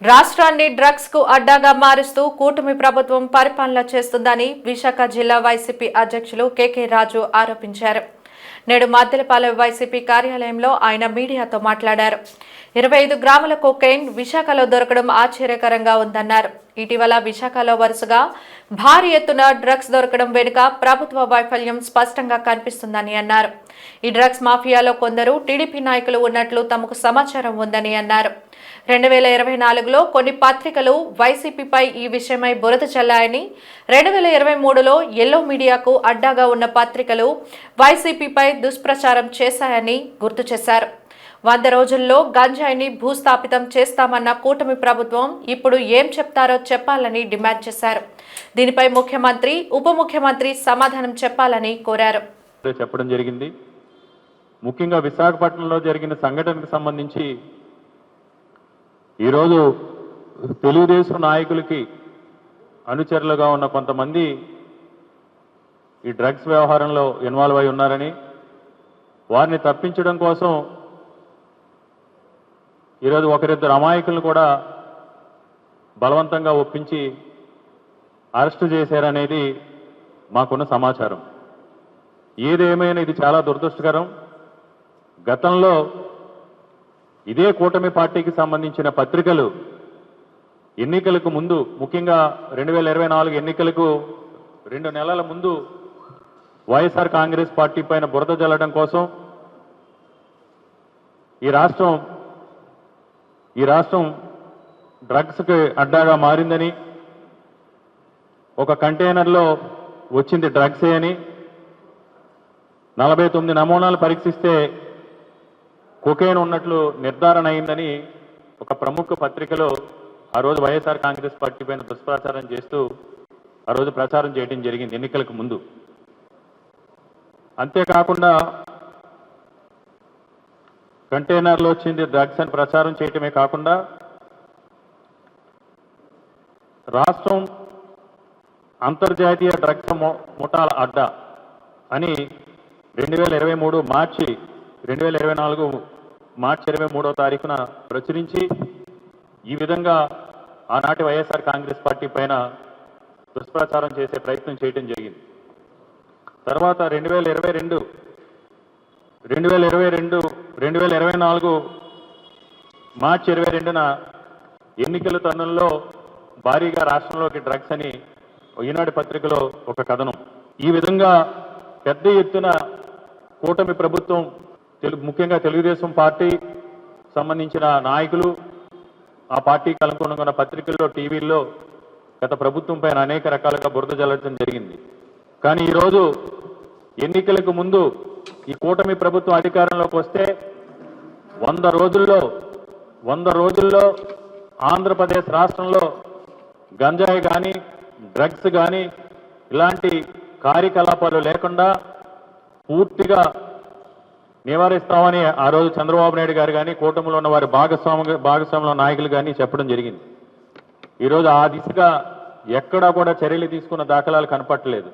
రాష్ట్రాన్ని డ్రగ్స్ కు అడ్డాగా మారుస్తూ కూటమి ప్రభుత్వం పరిపాలన చేస్తుందని విశాఖ జిల్లా వైసీపీ అధ్యక్షులు కేకే రాజు ఆరోపించారు. నేడు మద్దెలపాలెం వైసీపీ కార్యాలయంలో ఆయన మీడియాతో మాట్లాడారు. 25 గ్రాముల కొకైన్ విశాఖలో దొరకడం ఆశ్చర్యకరంగా ఉందన్నారు. ఇటీవల విశాఖలో వరుసగా భారీ ఎత్తున డ్రగ్స్ దొరకడం వెనుక ప్రభుత్వ వైఫల్యం స్పష్టంగా కనిపిస్తుందని అన్నారు. ఈ డ్రగ్స్ మాఫియాలో కొందరు టీడీపీ నాయకులు ఉన్నట్లు తమకు సమాచారం ఉందని అన్నారు. 2024లో కొన్ని పత్రికలు వైసీపీపై ఈ విషయమై బురద చల్లాయని, 2023లో ఎల్లో మీడియాకు అడ్డాగా ఉన్న పత్రికలు వైసీపీపై దుష్ప్రచారం చేశాయని గుర్తు చేశారు. 100 రోజుల్లో గంజాయిని భూస్థాపితం చేస్తామన్న కూటమి ప్రభుత్వం ఇప్పుడు ఏం చెప్తారో చెప్పాలని డిమాండ్ చేశారు. దీనిపై ముఖ్యమంత్రి, ఉప ముఖ్యమంత్రి సమాధానం చెప్పాలని కోరారు. చెప్పడం జరిగింది. ముఖ్యంగా విశాఖపట్నంలో జరిగిన సంఘటనకు సంబంధించి ఈరోజు తెలుగుదేశం నాయకులకి అనుచరులుగా ఉన్న కొంతమంది ఈ డ్రగ్స్ వ్యవహారంలో ఇన్వాల్వ్ అయి ఉన్నారని, వారిని తప్పించడం కోసం ఈరోజు ఒకరిద్దరు అమాయకులను కూడా బలవంతంగా ఒప్పించి అరెస్టు చేశారనేది మాకున్న సమాచారం. ఏదేమైనా ఇది చాలా దురదృష్టకరం. గతంలో ఇదే కూటమి పార్టీకి సంబంధించిన పత్రికలు ఎన్నికలకు ముందు, ముఖ్యంగా 2024 ఎన్నికలకు 2 నెలల ముందు వైఎస్ఆర్ కాంగ్రెస్ పార్టీ పైన బురద జల్లడం కోసం ఈ రాష్ట్రం డ్రగ్స్కి అడ్డాగా మారిందని, ఒక కంటైనర్లో వచ్చింది డ్రగ్సే అని, 49 నమూనాలు పరీక్షిస్తే కొకైన్ ఉన్నట్లు నిర్ధారణ అయిందని ఒక ప్రముఖ పత్రికలో ఆ రోజు వైఎస్ఆర్ కాంగ్రెస్ పార్టీ పైన దుష్ప్రచారం చేస్తూ ఆ రోజు ప్రచారం చేయడం జరిగింది ఎన్నికలకు ముందు. అంతేకాకుండా కంటైనర్లో వచ్చింది డ్రగ్స్ అని ప్రచారం చేయటమే కాకుండా రాష్ట్రం అంతర్జాతీయ డ్రగ్స్ ముఠాల అడ్డా అని 2023 మార్చి 2024 మార్చి 23వ తారీఖున ప్రచురించి ఈ విధంగా ఆనాటి వైఎస్ఆర్ కాంగ్రెస్ పార్టీ పైన దుష్ప్రచారం చేసే ప్రయత్నం చేయడం జరిగింది. తర్వాత 2024 మార్చి 22న ఎన్నికల తరుణంలో భారీగా రాష్ట్రంలోకి డ్రగ్స్ అని ఈనాడు పత్రికలో ఒక కథనం. ఈ విధంగా పెద్ద ఎత్తున కూటమి ప్రభుత్వం, ముఖ్యంగా తెలుగుదేశం పార్టీ సంబంధించిన నాయకులు, ఆ పార్టీకి అనుగుణంగా ఉన్న పత్రికల్లో, టీవీల్లో గత ప్రభుత్వం పైన అనేక రకాలుగా బురద జల్లడం జరిగింది. కానీ ఈరోజు ఎన్నికలకు ముందు ఈ కూటమి ప్రభుత్వం అధికారంలోకి వస్తే 100 రోజుల్లో ఆంధ్రప్రదేశ్ రాష్ట్రంలో గంజాయి కానీ, డ్రగ్స్ కానీ ఇలాంటి కార్యకలాపాలు లేకుండా పూర్తిగా నివారిస్తామని ఆ రోజు చంద్రబాబు నాయుడు గారు కానీ, కూటమిలో ఉన్న వారి భాగస్వాముల నాయకులు కానీ చెప్పడం జరిగింది. ఈరోజు ఆ దిశగా ఎక్కడా కూడా చర్యలు తీసుకున్న దాఖలాలు కనపట్టలేదు.